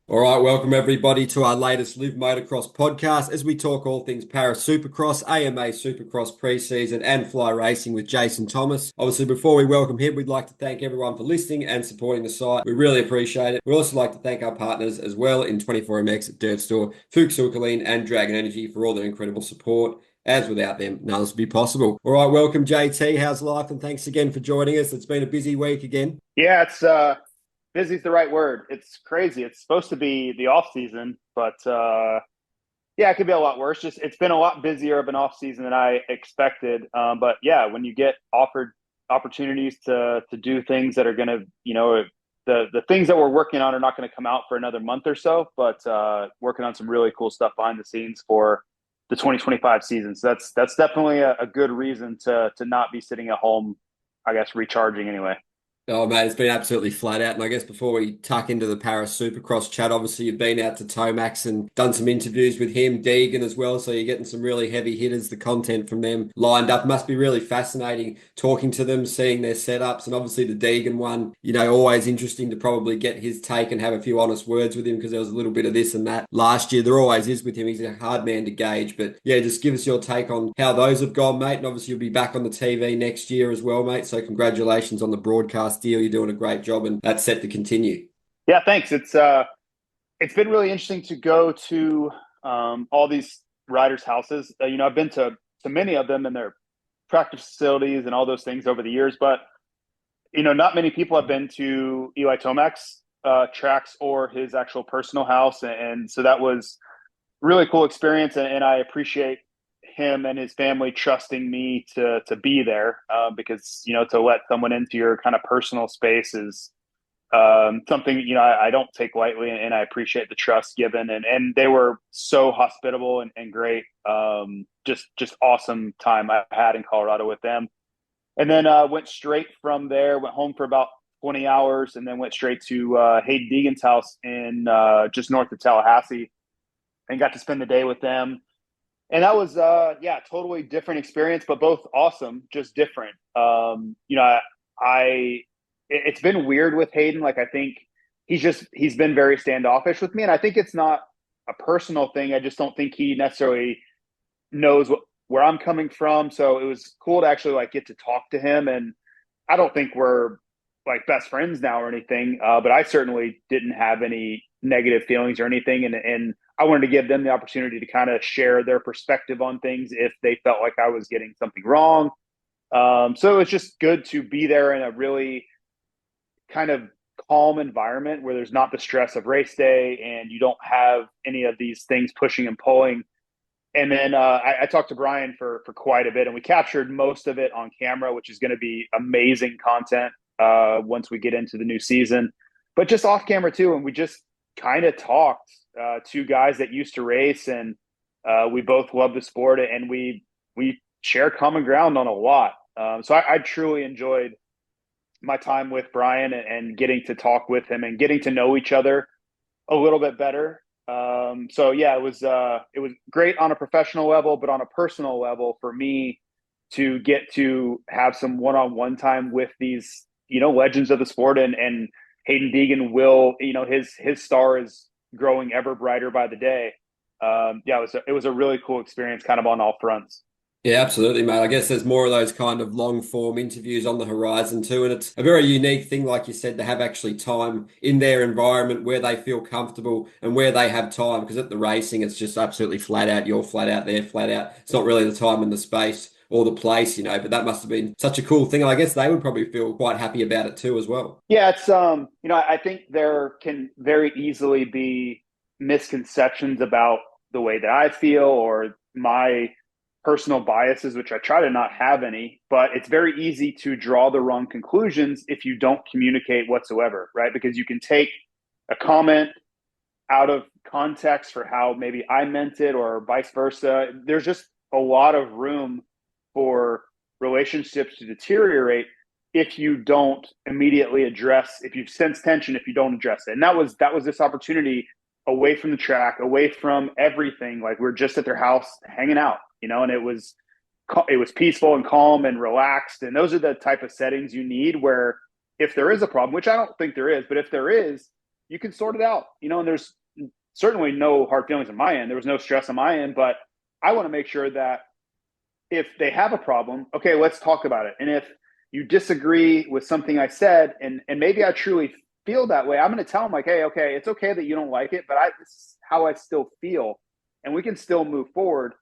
All right, welcome everybody to our latest Live Motocross podcast as we talk all things Paris Supercross, AMA Supercross preseason, and fly racing with Jason Thomas. Obviously, before we welcome him, we'd like to thank everyone for listening and supporting the site. We really appreciate it. We'd also like to thank our partners as well in 24MX, Dirt Store, Fuchs Silkaline, and Dragon Energy for all their incredible support. As without them, none of this would be possible. All right, welcome JT. How's life? And thanks again for joining us. It's been a busy week again. Yeah, it's busy's the right word. It's crazy. It's supposed to be the off season, but yeah, it could be a lot worse. Just it's been a lot busier of an off season than I expected. But yeah, when you get offered opportunities to do things that are going to, the things that we're working on are not going to come out for another month or so. But working on some really cool stuff behind the scenes for the 2025 season. So that's definitely a good reason to not be sitting at home, I guess, recharging anyway. Oh, mate, it's been absolutely flat out. And I guess before we tuck into the Paris Supercross chat, obviously you've been out to Tomac and done some interviews with him, Deegan as well. So you're getting some really heavy hitters, the content from them lined up. Must be really fascinating talking to them, seeing their setups. And obviously the Deegan one, always interesting to probably get his take and have a few honest words with him because there was a little bit of this and that last year. There always is with him. He's a hard man to gauge. But yeah, just give us your take on how those have gone, mate. And obviously you'll be back on the TV next year as well, mate. So congratulations on the broadcast deal. You're doing a great job, and that's set to continue. Yeah, thanks. It's been really interesting to go to all these riders' houses. I've been to many of them and their practice facilities and all those things over the years, but not many people have been to Eli Tomac's tracks or his actual personal house, and so that was really cool experience, and I appreciate him and his family trusting me to be there because to let someone into your kind of personal space is something I don't take lightly, and I appreciate the trust given, and they were so hospitable and great. Just awesome time I had in Colorado with them, and then went straight from there, went home for about 20 hours, and then went straight to Hayden Deegan's house in just north of Tallahassee, and got to spend the day with them. And that was, totally different experience, but both awesome, just different. It's been weird with Hayden. Like, I think he's been very standoffish with me. And I think it's not a personal thing. I just don't think he necessarily knows where I'm coming from. So it was cool to actually get to talk to him. And I don't think we're like best friends now or anything. But I certainly didn't have any negative feelings or anything. And I wanted to give them the opportunity to kind of share their perspective on things if they felt like I was getting something wrong. So it was just good to be there in a really kind of calm environment where there's not the stress of race day and you don't have any of these things pushing and pulling. And then I talked to Brian for quite a bit, and we captured most of it on camera, which is going to be amazing content once we get into the new season, but just off camera too. And we just kind of talked, two guys that used to race, and we both love the sport, and we share common ground on a lot. So I truly enjoyed my time with Brian and getting to talk with him and getting to know each other a little bit better. So yeah, it was great on a professional level, but on a personal level for me to get to have some one-on-one time with these, legends of the sport, and Hayden Deegan will, his star is growing ever brighter by the day. It was a really cool experience kind of on all fronts. Yeah, absolutely, mate. I guess there's more of those kind of long form interviews on the horizon too. And it's a very unique thing, like you said, to have actually time in their environment where they feel comfortable and where they have time. Because at the racing, it's just absolutely flat out. You're flat out, they're flat out. It's not really the time and the space or the place, but that must have been such a cool thing. I guess they would probably feel quite happy about it too as well. Yeah, it's I think there can very easily be misconceptions about the way that I feel or my personal biases, which I try to not have any, but it's very easy to draw the wrong conclusions if you don't communicate whatsoever, right? Because you can take a comment out of context for how maybe I meant it or vice versa. There's just a lot of room for relationships to deteriorate if you don't immediately address, if you sense tension, if you don't address it. And that was this opportunity away from the track, away from everything. Like, we're just at their house hanging out, and it was peaceful and calm and relaxed. And those are the type of settings you need where if there is a problem, which I don't think there is, but if there is, you can sort it out, and there's certainly no hard feelings on my end. There was no stress on my end, but I want to make sure that if they have a problem, okay, let's talk about it. And if you disagree with something I said, and maybe I truly feel that way, I'm going to tell them like, hey, okay, it's okay that you don't like it, but this is how I still feel, and we can still move forward.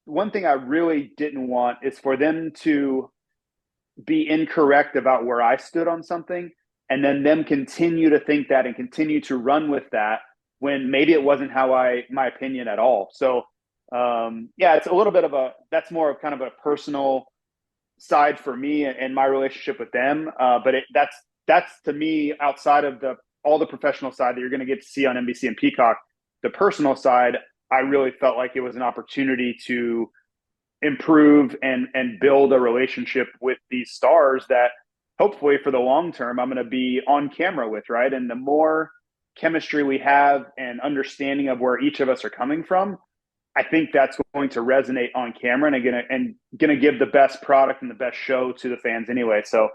One thing I really didn't want is for them to be incorrect about where I stood on something, and then them continue to think that and continue to run with that when maybe it wasn't my opinion at all. So it's a little bit of that's more of kind of a personal side for me and my relationship with them. But that's to me, outside of all the professional side that you're going to get to see on NBC and Peacock, the personal side, I really felt like it was an opportunity to improve and build a relationship with these stars that hopefully for the long term I'm going to be on camera with, right? And the more chemistry we have and understanding of where each of us are coming from, I think that's going to resonate on camera and gonna give the best product and the best show to the fans anyway. So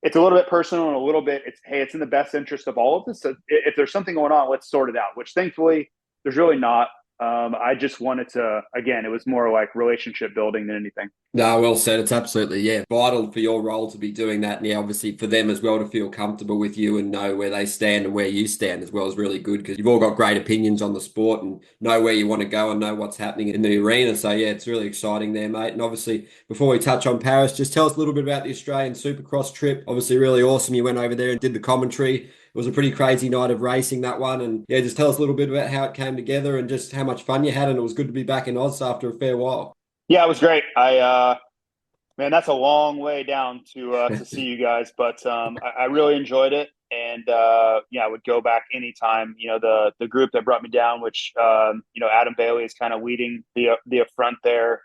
it's a little bit personal and a little bit it's in the best interest of all of us. So if there's something going on, let's sort it out, which thankfully there's really not. I just wanted to, again, it was more like relationship building than anything. No, well said. It's absolutely, vital for your role to be doing that. And obviously for them as well to feel comfortable with you and know where they stand and where you stand as well is really good, because you've all got great opinions on the sport and know where you want to go and know what's happening in the arena. So it's really exciting there, mate. And obviously before we touch on Paris, just tell us a little bit about the Australian Supercross trip. Obviously really awesome. You went over there and did the commentary. It was a pretty crazy night of racing, that one. And just tell us a little bit about how it came together and just how much fun you had. And it was good to be back in Oz after a fair while. Yeah, it was great. Man, that's a long way down to see you guys, but I really enjoyed it. And I would go back anytime. The group that brought me down, which Adam Bailey is kind of leading the front there,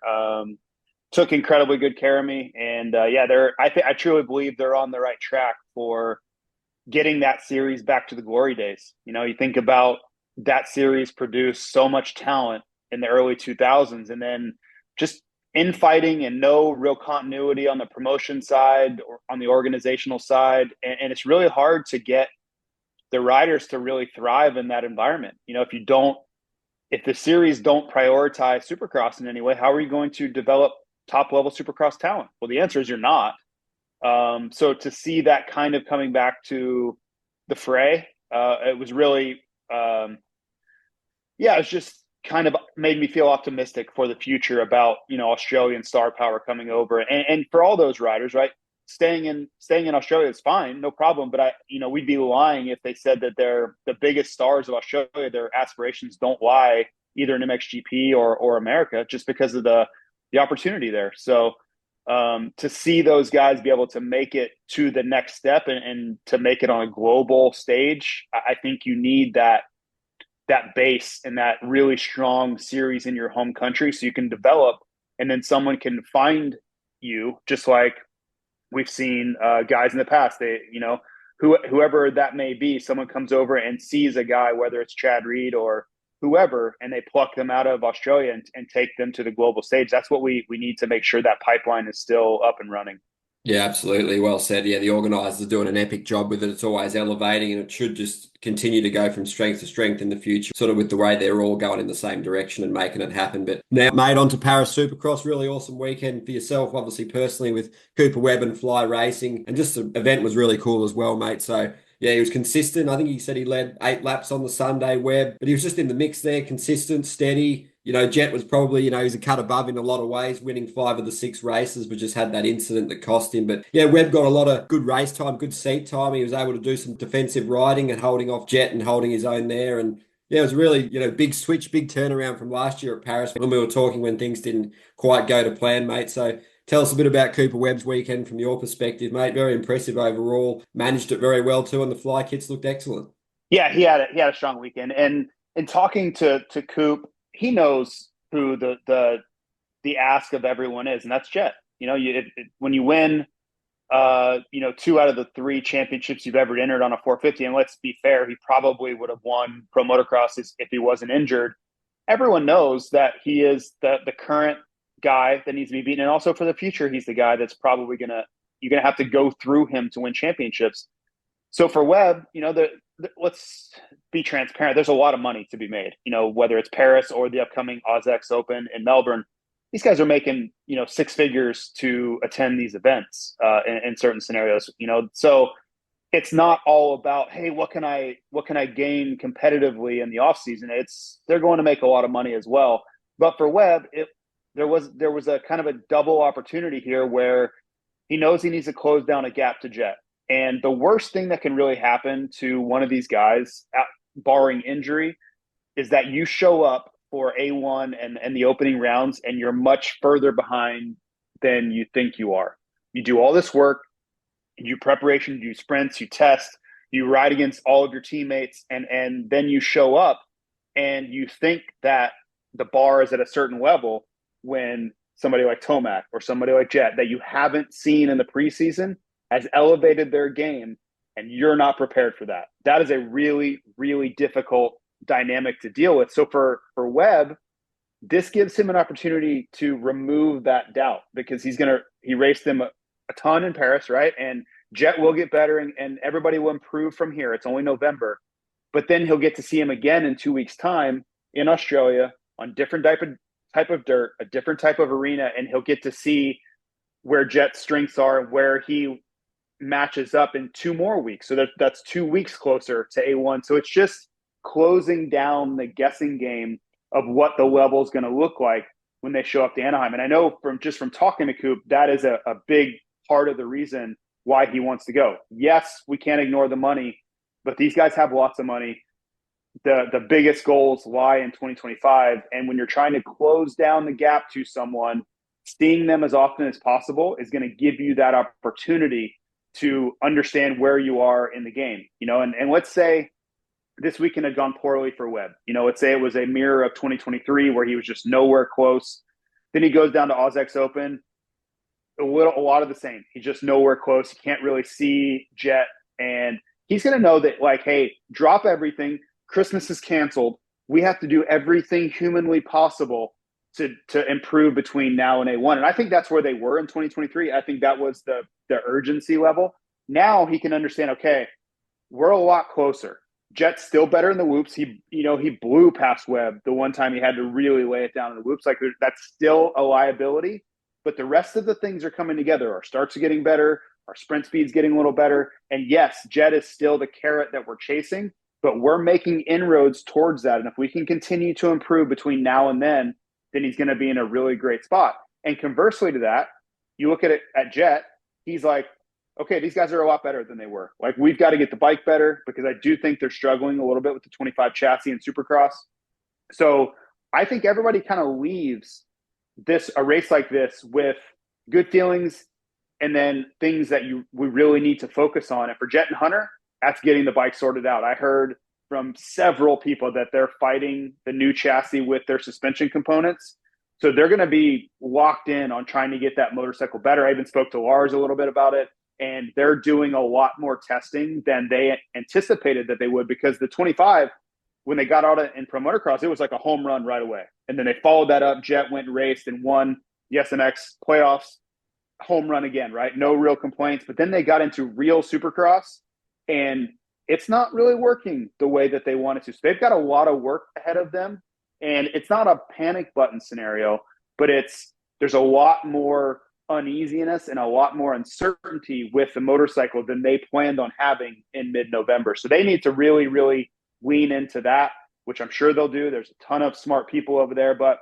took incredibly good care of me. And I truly believe they're on the right track for getting that series back to the glory days. You think about that series produced so much talent in the early 2000s, and then just infighting and no real continuity on the promotion side or on the organizational side. And it's really hard to get the riders to really thrive in that environment. If the series don't prioritize Supercross in any way, how are you going to develop top level Supercross talent? Well, the answer is you're not. So to see that kind of coming back to the fray, it was really, it's just kind of made me feel optimistic for the future about, Australian star power coming over and for all those riders, right? Staying in Australia is fine, no problem. But we'd be lying if they said that they're the biggest stars of Australia. Their aspirations don't lie either in MXGP or America, just because of the opportunity there. So to see those guys be able to make it to the next step and to make it on a global stage, I think you need that base and that really strong series in your home country so you can develop, and then someone can find you, just like we've seen guys in the past. They, whoever that may be, someone comes over and sees a guy, whether it's Chad Reed or whoever, and they pluck them out of Australia and take them to the global stage. That's what we need to make sure that pipeline is still up and running. Yeah, absolutely. Well said. Yeah, the organisers are doing an epic job with it. It's always elevating, and it should just continue to go from strength to strength in the future, sort of with the way they're all going in the same direction and making it happen. But now, mate, on to Paris Supercross. Really awesome weekend for yourself, obviously, personally, with Cooper Webb and Fly Racing. And just the event was really cool as well, mate. So, yeah, he was consistent. I think he said he led 8 laps on the Sunday, Webb, but he was just in the mix there, consistent, steady. Jet was probably, he's a cut above in a lot of ways, winning 5 of the 6 races, but just had that incident that cost him. But yeah, Webb got a lot of good race time, good seat time. He was able to do some defensive riding and holding off Jet and holding his own there. And yeah, it was really, big switch, big turnaround from last year at Paris when we were talking when things didn't quite go to plan, mate. So tell us a bit about Cooper Webb's weekend from your perspective, mate. Very impressive overall. Managed it very well too, and the fly kits looked excellent. Yeah, he had a strong weekend. And in talking to Coop, he knows who the ask of everyone is, and that's Jet. When you win, 2 out of the 3 championships you've ever entered on a 450, and let's be fair, he probably would have won Pro Motocross if he wasn't injured. Everyone knows that he is the current guy that needs to be beaten, and also for the future, he's the guy that's probably you're gonna have to go through him to win championships. So for Webb, let's be transparent. There's a lot of money to be made, whether it's Paris or the upcoming AUS-X Open in Melbourne. These guys are making, six figures to attend these events in certain scenarios, so it's not all about, hey, what can I gain competitively in the off season? They're going to make a lot of money as well. But for Webb, there was a kind of a double opportunity here where he knows he needs to close down a gap to Jet. And the worst thing that can really happen to one of these guys, barring injury, is that you show up for A1 and the opening rounds and you're much further behind than you think you are. You do all this work, you preparation, you sprints, you test, you ride against all of your teammates, and then you show up and you think that the bar is at a certain level when somebody like Tomac or somebody like Jet that you haven't seen in the preseason has elevated their game, and you're not prepared for that. That is a really, really difficult dynamic to deal with. So for Webb, this gives him an opportunity to remove that doubt because he raced them a ton in Paris, right? And Jet will get better and everybody will improve from here. It's only November. But then he'll get to see him again in 2 weeks' time in Australia on different type of dirt, a different type of arena, and he'll get to see where Jet's strengths are and where he matches up in 2 more weeks. So that's 2 weeks closer to A1. So it's just closing down the guessing game of what the level is going to look like when they show up to Anaheim. And I know from talking to Coop, that is a big part of the reason why he wants to go. Yes, we can't ignore the money, but these guys have lots of money. The biggest goals lie in 2025. And when you're trying to close down the gap to someone, seeing them as often as possible is going to give you that opportunity to understand where you are in the game. And let's say this weekend had gone poorly for Webb. Let's say it was a mirror of 2023 where he was just nowhere close. Then he goes down to AUS-X Open, a lot of the same. He's just nowhere close. He can't really see Jet, and he's going to know that, like, hey, drop everything. Christmas is canceled. We have to do everything humanly possible to improve between now and A1. And I think that's where they were in 2023. I think that was the urgency level. Now he can understand, okay, we're a lot closer. Jet's still better in the whoops. He blew past Webb the one time he had to really lay it down in the whoops. Like, that's still a liability, but the rest of the things are coming together. Our starts are getting better. Our sprint speed's getting a little better. And yes, Jet is still the carrot that we're chasing, but we're making inroads towards that. And if we can continue to improve between now and then he's going to be in a really great spot. And conversely to that, you look at it at Jet, he's like, okay, these guys are a lot better than they were. Like, we've got to get the bike better because I do think they're struggling a little bit with the 25 chassis and Supercross. So I think everybody kind of leaves a race like this with good feelings and then things that we really need to focus on. And for Jet and Hunter, that's getting the bike sorted out. I heard from several people that they're fighting the new chassis with their suspension components. So they're going to be locked in on trying to get that motorcycle better. I even spoke to Lars a little bit about it, and they're doing a lot more testing than they anticipated that they would, because the 25, when they got out in Pro Motocross, it was like a home run right away. And then they followed that up. Jet went and raced and won the SMX playoffs, home run again, right? No real complaints. But then they got into real Supercross, and it's not really working the way that they wanted to. So they've got a lot of work ahead of them. And it's not a panic button scenario, but there's a lot more uneasiness and a lot more uncertainty with the motorcycle than they planned on having in mid-November. So they need to really, really lean into that, which I'm sure they'll do. There's a ton of smart people over there, but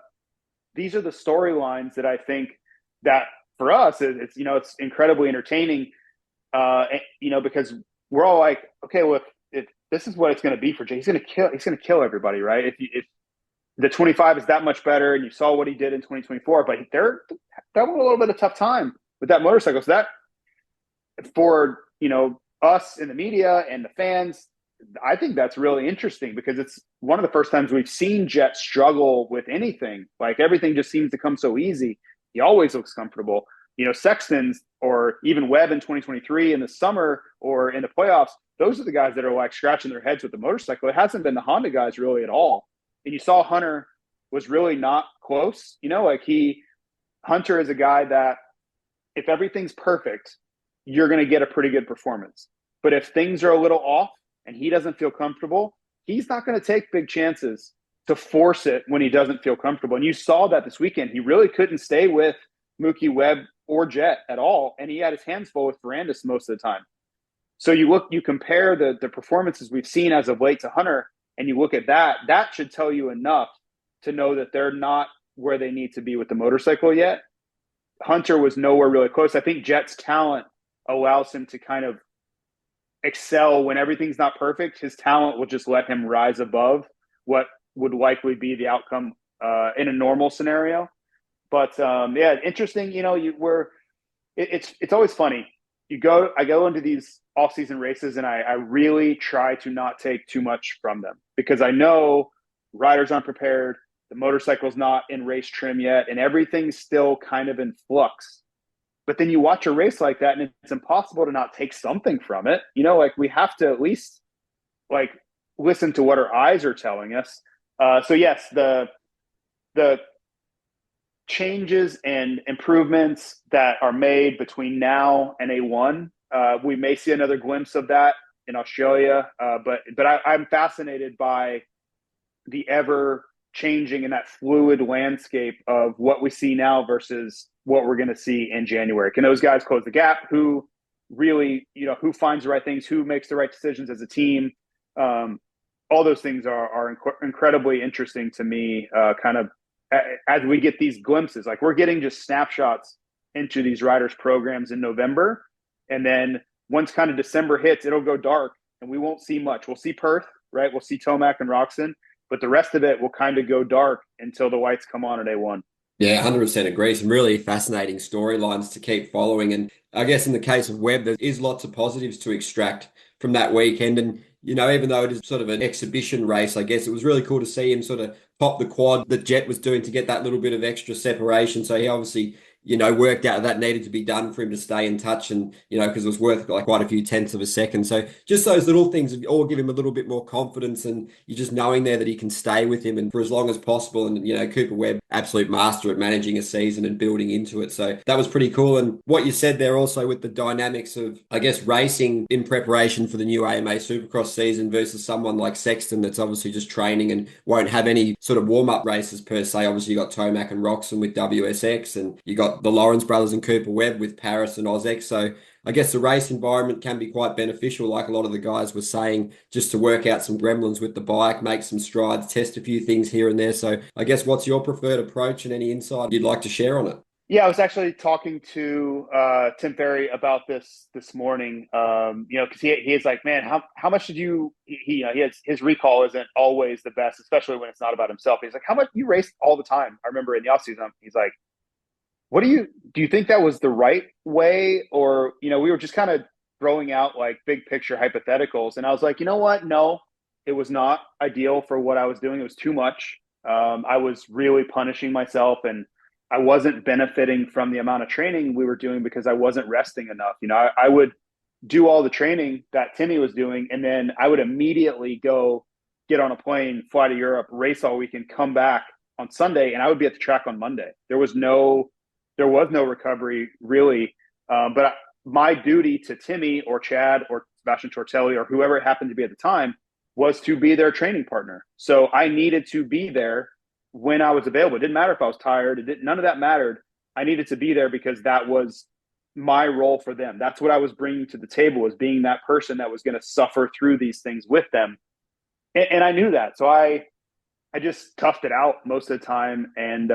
these are the storylines that I think that for us, it's incredibly entertaining, because we're all like, okay, well, if this is what it's going to be for Jay, he's going to kill everybody, right? If the 25 is that much better, and you saw what he did in 2024, but they're having a little bit of tough time with that motorcycle. So that, for us in the media and the fans, I think that's really interesting, because it's one of the first times we've seen Jet struggle with anything. Like, everything just seems to come so easy. He always looks comfortable. Sexton's, or even Webb in 2023 in the summer or in the playoffs, those are the guys that are like scratching their heads with the motorcycle. It hasn't been the Honda guys really at all. And you saw Hunter was really not close. Hunter is a guy that if everything's perfect, you're going to get a pretty good performance. But if things are a little off and he doesn't feel comfortable, he's not going to take big chances to force it when he doesn't feel comfortable. And you saw that this weekend. He really couldn't stay with Mookie, Webb, or Jet at all, and he had his hands full with Ferrandis most of the time. So you compare the performances we've seen as of late to Hunter, and you look at that should tell you enough to know that they're not where they need to be with the motorcycle yet. Hunter was nowhere really close. I think Jet's talent allows him to kind of excel when everything's not perfect. His talent will just let him rise above what would likely be the outcome in a normal scenario. But yeah, interesting. It's always funny. I go into these off-season races, and I really try to not take too much from them, because I know riders aren't prepared. The motorcycle's not in race trim yet, and everything's still kind of in flux. But then you watch a race like that, and it's impossible to not take something from it. We have to at least listen to what our eyes are telling us. So yes, the changes and improvements that are made between now and A1, we may see another glimpse of that in Australia. But I'm fascinated by the ever changing and that fluid landscape of what we see now versus what we're going to see in January. Can those guys close the gap? Who really, who finds the right things? Who makes the right decisions as a team? All those things are incredibly interesting to me, kind of as we get these glimpses. We're getting just snapshots into these riders' programs in November. And then once kind of December hits, it'll go dark and we won't see much. We'll see Perth, right? We'll see Tomac and Roczen, but the rest of it will kind of go dark until the lights come on at A1. Yeah, 100% agree. Some really fascinating storylines to keep following. And I guess in the case of Webb, there is lots of positives to extract from that weekend. And, even though it is sort of an exhibition race, I guess it was really cool to see him sort of pop the quad that Jet was doing to get that little bit of extra separation. So he obviously, worked out that needed to be done for him to stay in touch, and, because it was worth quite a few tenths of a second. So just those little things all give him a little bit more confidence, and you're just knowing there that he can stay with him and for as long as possible. And, Cooper Webb, absolute master at managing a season and building into it. So that was pretty cool. And what you said there also with the dynamics of, I guess, racing in preparation for the new AMA Supercross season versus someone like Sexton that's obviously just training and won't have any sort of warm-up races per se. Obviously, you got Tomac and Roczen with WSX, and you got the Lawrence brothers and Cooper Webb with Paris and AusX. So I guess the race environment can be quite beneficial, like a lot of the guys were saying, just to work out some gremlins with the bike, make some strides, test a few things here and there. So I guess what's your preferred approach and any insight you'd like to share on it? Yeah, I was actually talking to Tim Ferry about this morning. Because he is like, man, how much did you? He has, his recall isn't always the best, especially when it's not about himself. He's like, how much you raced all the time? I remember in the offseason, he's like, what do you think that was the right way? Or, we were just kind of throwing out big picture hypotheticals. And I was like, you know what? No, it was not ideal for what I was doing. It was too much. I was really punishing myself, and I wasn't benefiting from the amount of training we were doing because I wasn't resting enough. I would do all the training that Timmy was doing, and then I would immediately go get on a plane, fly to Europe, race all weekend, come back on Sunday, and I would be at the track on Monday. There was no recovery really. But my duty to Timmy or Chad or Sebastian Tortelli or whoever it happened to be at the time was to be their training partner. So I needed to be there when I was available. It didn't matter if I was tired. None of that mattered. I needed to be there because that was my role for them. That's what I was bringing to the table, was being that person that was going to suffer through these things with them. And I knew that. So I just toughed it out most of the time. And,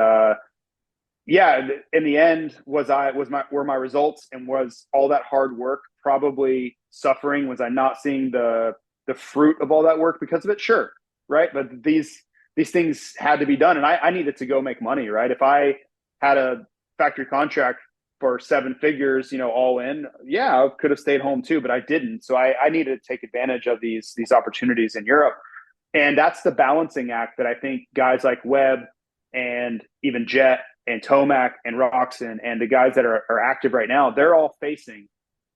yeah, in the end, were my results and was all that hard work probably suffering? Was I not seeing the fruit of all that work because of it? Sure. Right. But these things had to be done, and I needed to go make money, right? If I had a factory contract for 7 figures, all in, yeah, I could have stayed home too, but I didn't. So I needed to take advantage of these opportunities in Europe. And that's the balancing act that I think guys like Webb and even Jet and Tomac and Roczen and the guys that are active right now, they're all facing.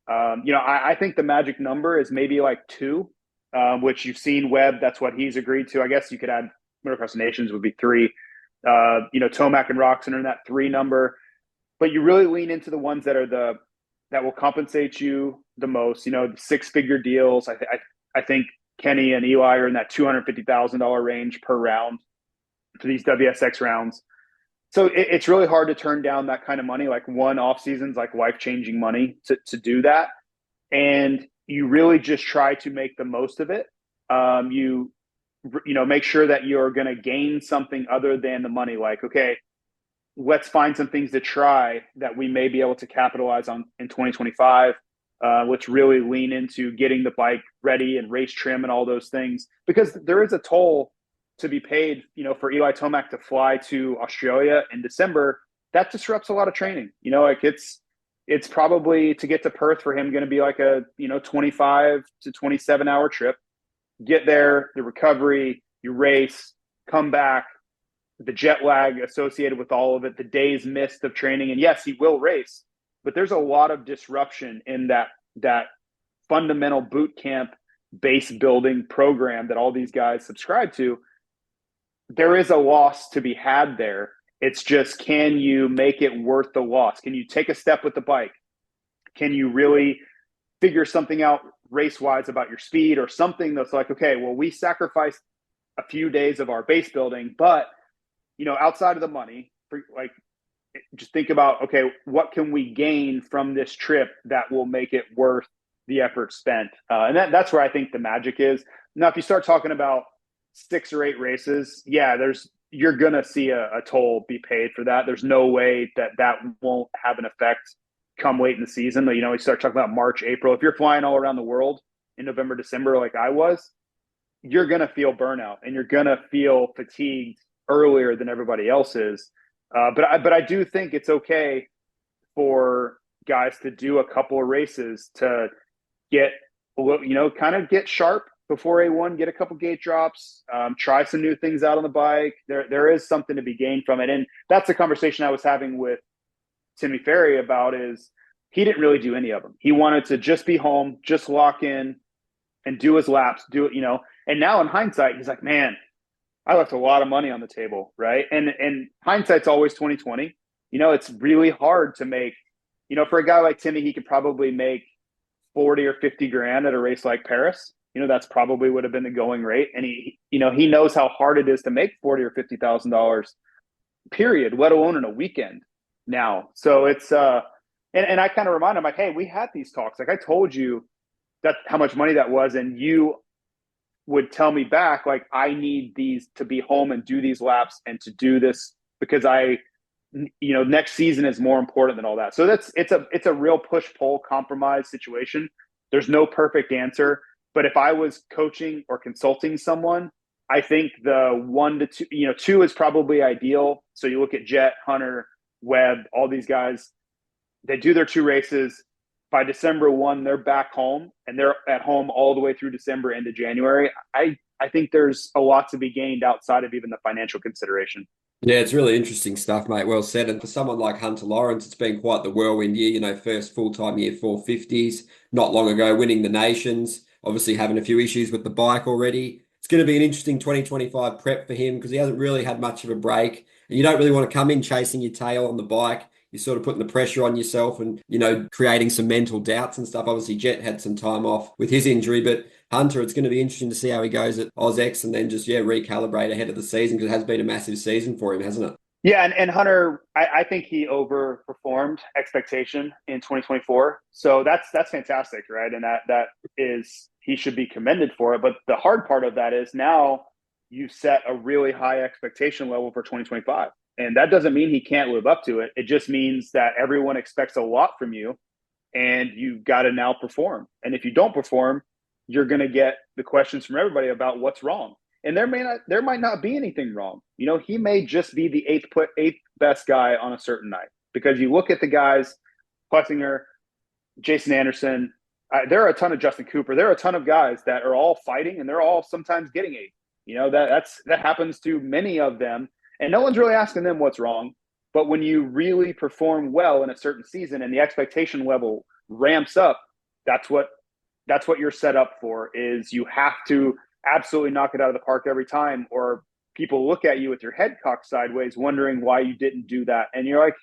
I think the magic number is maybe 2, which you've seen Webb. That's what he's agreed to. I guess you could add Motocross Nations would be 3. Tomac and Roczen are in that 3 number, but you really lean into the ones that are that will compensate you the most. The 6-figure deals. I think Kenny and Eli are in that $250,000 range per round for these WSX rounds. So it's really hard to turn down that kind of money. Like one off season's like life-changing money to do that. And you really just try to make the most of it. Make sure that you're going to gain something other than the money. Like, okay, let's find some things to try that we may be able to capitalize on in 2025. Let's really lean into getting the bike ready and race trim and all those things, because there is a toll to be paid, for Eli Tomac to fly to Australia in December. That disrupts a lot of training. Like it's probably, to get to Perth for him, going to be like a 25 to 27 hour trip. Get there, the recovery, you race, come back, the jet lag associated with all of it, the days missed of training. And yes, he will race, but there's a lot of disruption in that fundamental boot camp base building program that all these guys subscribe to. There is a loss to be had there. It's just, can you make it worth the loss? Can you take a step with the bike? Can you really figure something out race-wise about your speed, or something that's like, okay, well, we sacrificed a few days of our base building, but outside of the money, like, just think about, okay, what can we gain from this trip that will make it worth the effort spent? And that's where I think the magic is. Now, if you start talking about 6 or 8 races, yeah, you're going to see a toll be paid for that. There's no way that won't have an effect come late in the season. We start talking about March, April. If you're flying all around the world in November, December, like I was, you're going to feel burnout and you're going to feel fatigued earlier than everybody else is. But I do think it's okay for guys to do a couple of races to get, kind of get sharp before A1, get a couple gate drops, try some new things out on the bike. There is something to be gained from it. And that's the conversation I was having with Timmy Ferry about, is he didn't really do any of them. He wanted to just be home, just lock in and do his laps, and now in hindsight, he's like, man, I left a lot of money on the table, right? And hindsight's always 20/20. It's really hard to make, for a guy like Timmy, he could probably make 40 or 50 grand at a race like Paris. That's probably would have been the going rate. And he knows how hard it is to make $40,000 or $50,000 period, let alone in a weekend now. So it's, and I kind of remind him, like, hey, we had these talks. Like, I told you that how much money that was. And you would tell me back, like, I need these to be home and do these laps and to do this because next season is more important than all that. So it's a real push-pull compromise situation. There's no perfect answer. But if I was coaching or consulting someone, I think the 1 to 2, 2 is probably ideal. So you look at Jet, Hunter, Webb, all these guys, they do their 2 races. By December 1, they're back home, and they're at home all the way through December into January. I think there's a lot to be gained outside of even the financial consideration. Yeah, it's really interesting stuff, mate. Well said. And for someone like Hunter Lawrence, it's been quite the whirlwind year, first full-time year 450s, not long ago, winning the Nations, obviously having a few issues with the bike already. It's going to be an interesting 2025 prep for him because he hasn't really had much of a break. And you don't really want to come in chasing your tail on the bike. You're sort of putting the pressure on yourself and, creating some mental doubts and stuff. Obviously, Jet had some time off with his injury, but Hunter, it's going to be interesting to see how he goes at AusX and then just, recalibrate ahead of the season because it has been a massive season for him, hasn't it? Yeah, and Hunter, I think he overperformed expectation in 2024. So that's fantastic, right? And that is, he should be commended for it. But the hard part of that is now you set a really high expectation level for 2025. And that doesn't mean he can't live up to it. It just means that everyone expects a lot from you and you've got to now perform. And if you don't perform, you're going to get the questions from everybody about what's wrong. And there might not be anything wrong. He may just be the eighth best guy on a certain night, because you look at the guys, Plessinger, Jason Anderson, there are a ton of Justin Cooper. There are a ton of guys that are all fighting and they're all sometimes getting 8. That happens to many of them. And no one's really asking them what's wrong. But when you really perform well in a certain season and the expectation level ramps up, that's what you're set up for, is you have to absolutely knock it out of the park every time, or people look at you with your head cocked sideways wondering why you didn't do that. And you're like,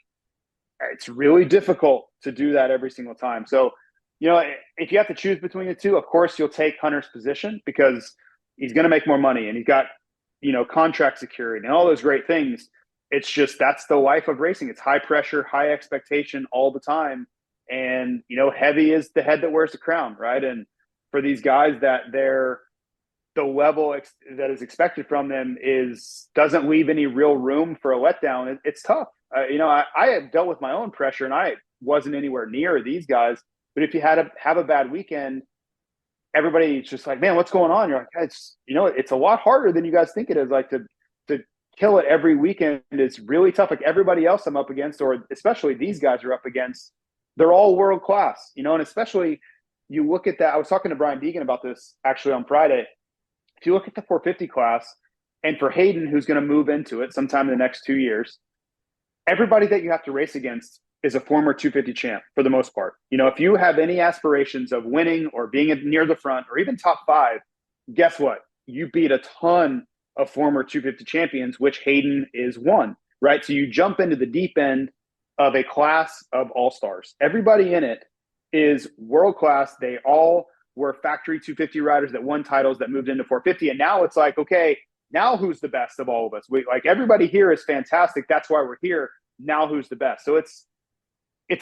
it's really difficult to do that every single time. So if you have to choose between the two, of course you'll take Hunter's position because he's going to make more money and he's got, contract security and all those great things. It's just that's the life of racing. It's high pressure, high expectation all the time. And, heavy is the head that wears the crown, right? And for these guys the level that is expected from them doesn't leave any real room for a letdown. It's tough. I had dealt with my own pressure and I wasn't anywhere near these guys. But if you have a bad weekend, everybody's just like, man, what's going on? You're like, it's a lot harder than you guys think it is. Like to kill it every weekend is really tough. Like everybody else I'm up against, or especially these guys are up against, they're all world class, and especially you look at that. I was talking to Brian Deegan about this actually on Friday. If you look at the 450 class, and for Hayden, who's going to move into it sometime in the next 2 years, everybody that you have to race against is a former 250 champ for the most part. If you have any aspirations of winning or being near the front or even top 5, guess what? You beat a ton of former 250 champions, which Hayden is one, right? So you jump into the deep end of a class of all-stars. Everybody in it is world-class. They all were factory 250 riders that won titles that moved into 450. And now it's like, okay, now who's the best of all of us? Everybody here is fantastic. That's why we're here. Now who's the best? So it's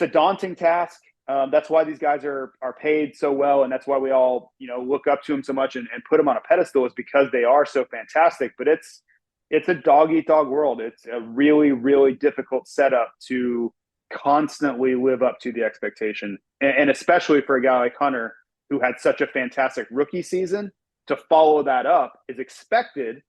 a daunting task. That's why these guys are paid so well, and that's why we all look up to them so much and put them on a pedestal, is because they are so fantastic. But it's a dog eat dog world. It's a really, really difficult setup to constantly live up to the expectation, and especially for a guy like Hunter, who had such a fantastic rookie season, to follow that up is expected.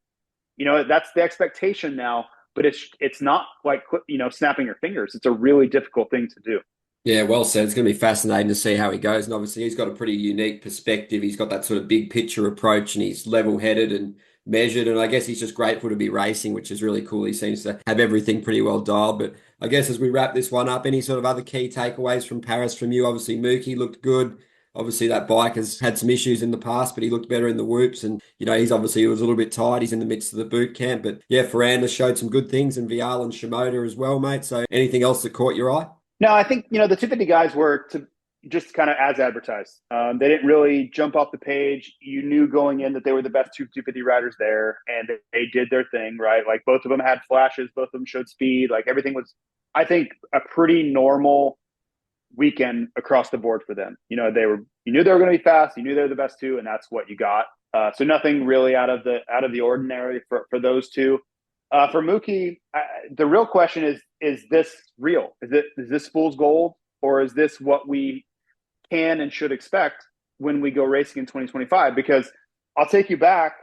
That's the expectation now. But it's not like, snapping your fingers. It's a really difficult thing to do. Yeah, well said. It's going to be fascinating to see how he goes. And obviously, he's got a pretty unique perspective. He's got that sort of big picture approach and he's level-headed and measured. And I guess he's just grateful to be racing, which is really cool. He seems to have everything pretty well dialed. But I guess as we wrap this one up, any sort of other key takeaways from Paris from you? Obviously, Mookie looked good. Obviously, that bike has had some issues in the past, but he looked better in the whoops. And, he was a little bit tired. He's in the midst of the boot camp. But yeah, Ferrandis showed some good things and Vial and Shimoda as well, mate. So anything else that caught your eye? No, I think, the 250 guys were just kind of as advertised. They didn't really jump off the page. You knew going in that they were the best 250 riders there, and they did their thing, right? Like both of them had flashes. Both of them showed speed. Like everything was, I think, a pretty normal weekend across the board for them. You knew they were going to be fast. You knew they were the best two, and that's what you got. So nothing really out of the ordinary for those two. For Mookie, the real question is this real? Is this fool's gold, or is this what we can and should expect when we go racing in 2025? Because I'll take you back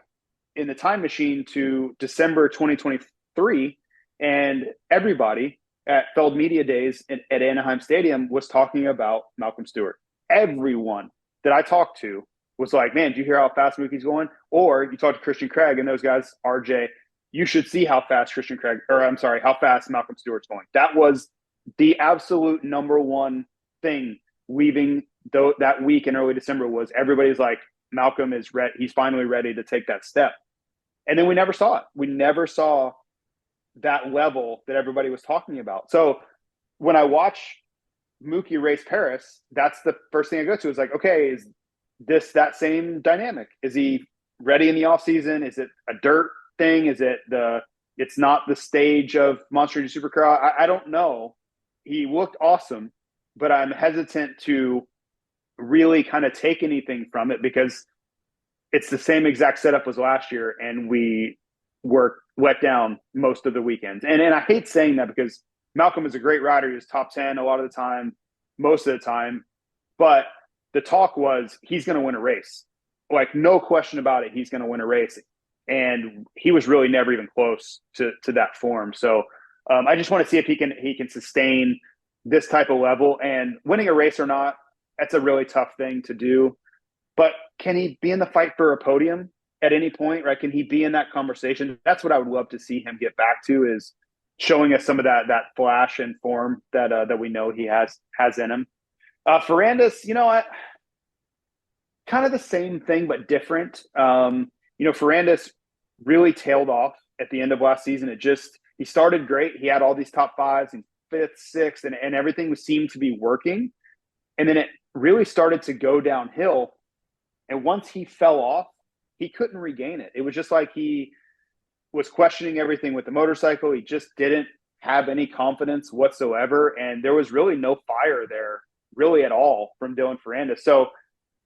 in the time machine to December 2023, and everybody at Feld Media Days at Anaheim Stadium was talking about Malcolm Stewart. Everyone that I talked to was like, man, do you hear how fast Mookie's going? Or you talk to Christian Craig and those guys, RJ, you should see how fast how fast Malcolm Stewart's going. That was the absolute number one thing leaving that week in early December, was everybody's like, Malcolm is ready. He's finally ready to take that step. And then we never saw it. We never saw that level that everybody was talking about. So when I watch Mookie race Paris, that's the first thing I go to, is like, okay, is this that same dynamic? Is he ready in the off season? Is it a dirt thing? Is it it's not the stage of Monster Energy Supercross? I don't know. He looked awesome, but I'm hesitant to really kind of take anything from it, because it's the same exact setup as last year, and we were let down most of the weekends. And I hate saying that, because Malcolm is a great rider. He was top 10 a lot of the time, most of the time. But the talk was he's going to win a race. Like, no question about it, he's going to win a race. And he was really never even close to that form. So I just want to see if he can sustain this type of level. And winning a race or not, that's a really tough thing to do. But can he be in the fight for a podium at any point, right? Can he be in that conversation? That's what I would love to see him get back to, is showing us some of that flash and form that we know he has in him. Ferrandis, kind of the same thing but different. Ferrandis really tailed off at the end of last season. He started great. He had all these top fives and fifth, sixth, and everything seemed to be working. And then really started to go downhill. And once he fell off, he couldn't regain it. It was just like he was questioning everything with the motorcycle. He just didn't have any confidence whatsoever. And there was really no fire there really at all from Dylan Ferrandis. So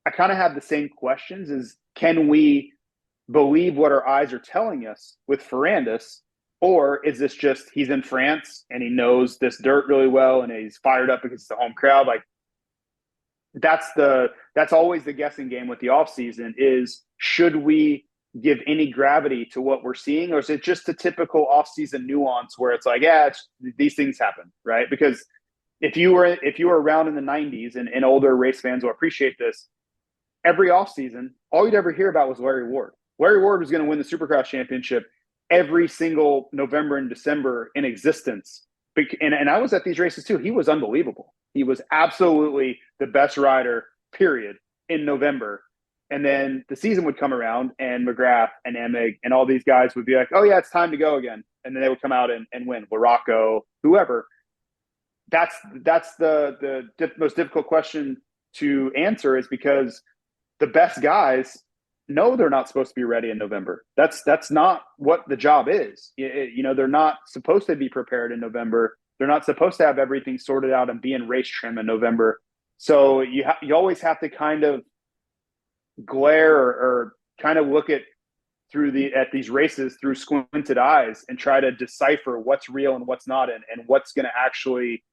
I kind of have the same questions: is can we believe what our eyes are telling us with Ferrandis, or is this just he's in France and he knows this dirt really well and he's fired up against the home crowd? Like that's always the guessing game with the offseason is, should we give any gravity to what we're seeing, or is it just a typical offseason nuance where it's like, yeah, these things happen, right? Because if you were around in the 90s, and older race fans will appreciate this, every offseason, all you'd ever hear about was Larry Ward. Larry Ward was going to win the Supercross championship every single November and December in existence. And I was at these races too. He was unbelievable. He was absolutely the best rider, period, in November. And then the season would come around and McGrath and Emig and all these guys would be like, oh yeah, it's time to go again. And then they would come out and win. Larocco, whoever. That's the most difficult question to answer, is because the best guys know they're not supposed to be ready in November. That's not what the job is. They're not supposed to be prepared in November. They're not supposed to have everything sorted out and be in race trim in November. So you always have to kind of glare or kind of look at these races through squinted eyes and try to decipher what's real and what's not, and what's going to actually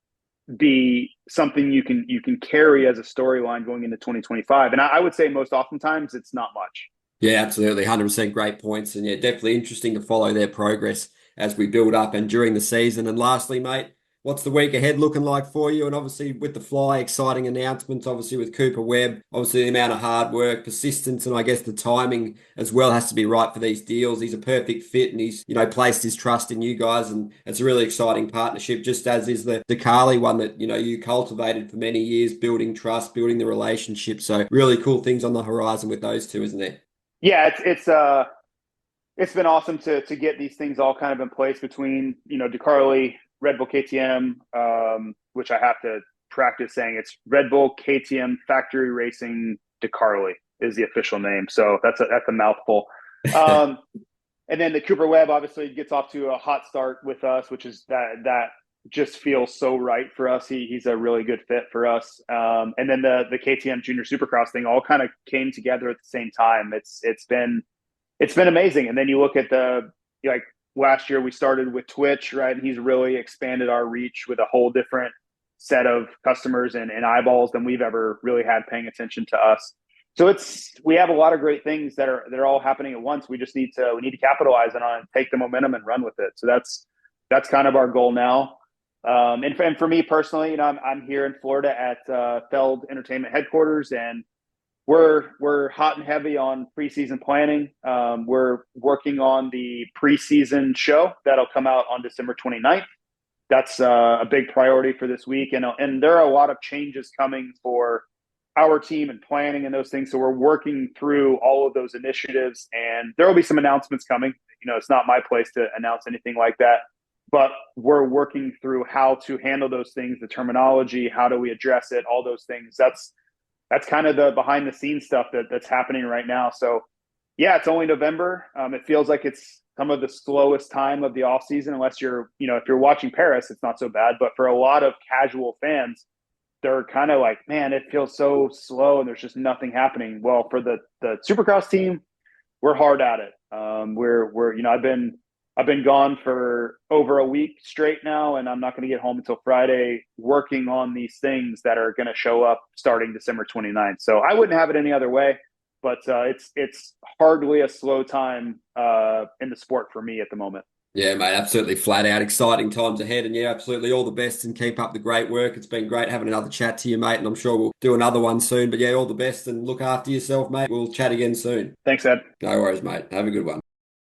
be something you can carry as a storyline going into 2025. And I would say most oftentimes it's not much. Yeah, absolutely. 100% great points. And yeah, definitely interesting to follow their progress as we build up and during the season. And lastly, mate, what's the week ahead looking like for you? And obviously with the Fly, exciting announcements, obviously with Cooper Webb, obviously the amount of hard work, persistence, and I guess the timing as well has to be right for these deals. He's a perfect fit and he's, placed his trust in you guys, and it's a really exciting partnership, just as is the Carly one that, you cultivated for many years, building trust, building the relationship. So really cool things on the horizon with those two, isn't there? Yeah, it's been awesome to get these things all kind of in place between, DeCarly, Red Bull KTM, which I have to practice saying. It's Red Bull KTM Factory Racing DeCarly is the official name. So that's a mouthful. And then the Cooper Webb obviously gets off to a hot start with us, which is that just feels so right for us. He's a really good fit for us. And then the KTM Junior Supercross thing all kind of came together at the same time. It's been amazing. And then you look at last year we started with Twitch, right? And he's really expanded our reach with a whole different set of customers and eyeballs than we've ever really had paying attention to us. So we have a lot of great things that are all happening at once. We just need to capitalize on it, take the momentum and run with it. So that's kind of our goal now. And for me personally, I'm here in Florida at Feld Entertainment headquarters, and we're hot and heavy on preseason planning. We're working on the preseason show that'll come out on December 29th. That's a big priority for this week. And there are a lot of changes coming for our team and planning and those things. So we're working through all of those initiatives, and there will be some announcements coming. It's not my place to announce anything like that, but we're working through how to handle those things, the terminology, how do we address it, all those things. That's kind of the behind the scenes stuff that's happening right now. So yeah, it's only November. It feels like it's some of the slowest time of the off season, unless if you're watching Paris, it's not so bad. But for a lot of casual fans, they're kind of like, man, it feels so slow and there's just nothing happening. Well, for the Supercross team, we're hard at it. I've been gone for over a week straight now, and I'm not going to get home until Friday working on these things that are going to show up starting December 29th. So I wouldn't have it any other way, but it's hardly a slow time in the sport for me at the moment. Yeah, mate, absolutely flat out. Exciting times ahead. And yeah, absolutely all the best and keep up the great work. It's been great having another chat to you, mate, and I'm sure we'll do another one soon. But yeah, all the best and look after yourself, mate. We'll chat again soon. Thanks, Ed. No worries, mate. Have a good one.